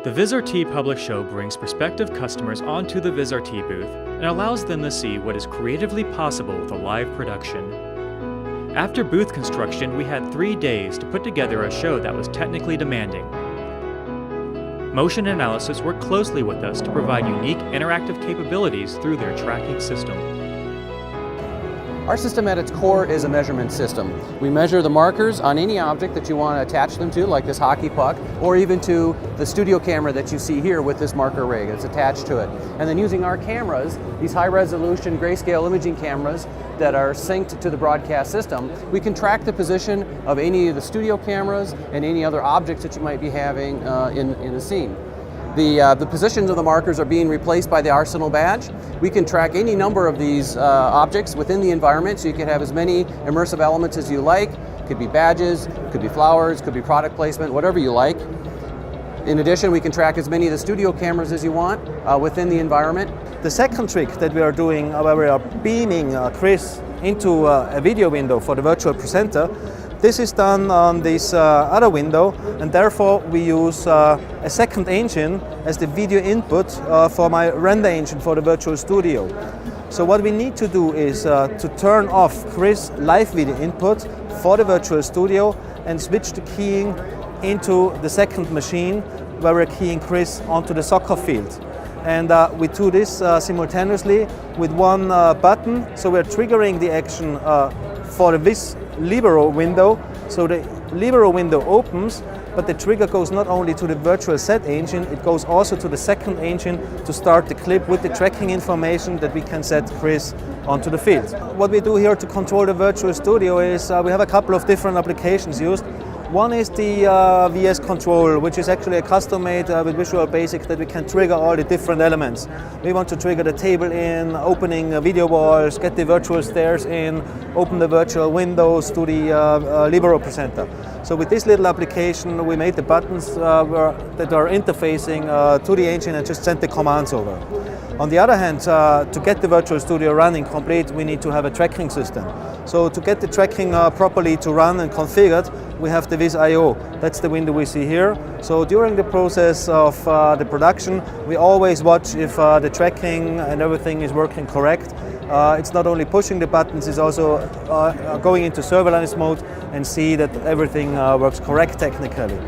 The Vizrt public show brings prospective customers onto the Vizrt booth and allows them to see what is creatively possible with a live production. After booth construction, we had 3 days to put together a show that was technically demanding. Motion Analysis worked closely with us to provide unique interactive capabilities through their tracking system. Our system at its core is a measurement system. We measure the markers on any object that you want to attach them to, like this hockey puck, or even to the studio camera that you see here with this marker rig that's attached to it. And then using our cameras, these high-resolution grayscale imaging cameras that are synced to the broadcast system, we can track the position of any of the studio cameras and any other objects that you might be having in the scene. The positions of the markers are being replaced by the Arsenal badge. We can track any number of these objects within the environment, so you can have as many immersive elements as you like. Could be badges, could be flowers, could be product placement, whatever you like. In addition, we can track as many of the studio cameras as you want within the environment. The second trick that we are doing, where we are beaming Chris into a video window for the virtual presenter, this is done on this other window, and therefore we use a second engine as the video input for my render engine for the virtual studio. So what we need to do is to turn off Chris' live video input for the virtual studio and switch the keying into the second machine where we're keying Chris onto the soccer field. And we do this simultaneously with one button, so we're triggering the action for this libero window. So the libero window opens, but the trigger goes not only to the virtual set engine, it goes also to the second engine to start the clip with the tracking information that we can set Chris onto the field. What we do here to control the virtual studio is we have a couple of different applications used. One is the VS control, which is actually a custom-made with Visual Basic that we can trigger all the different elements. We want to trigger the table in, opening video walls, get the virtual stairs in, open the virtual windows to the Libero presenter. So with this little application, we made the buttons that are interfacing to the engine and just sent the commands over. On the other hand, to get the virtual studio running complete, we need to have a tracking system. So to get the tracking properly to run and configured, we have the Viz.io. That's the window we see here. So during the process of the production, we always watch if the tracking and everything is working correct. It's not only pushing the buttons, it's also going into surveillance mode and see that everything works correct technically.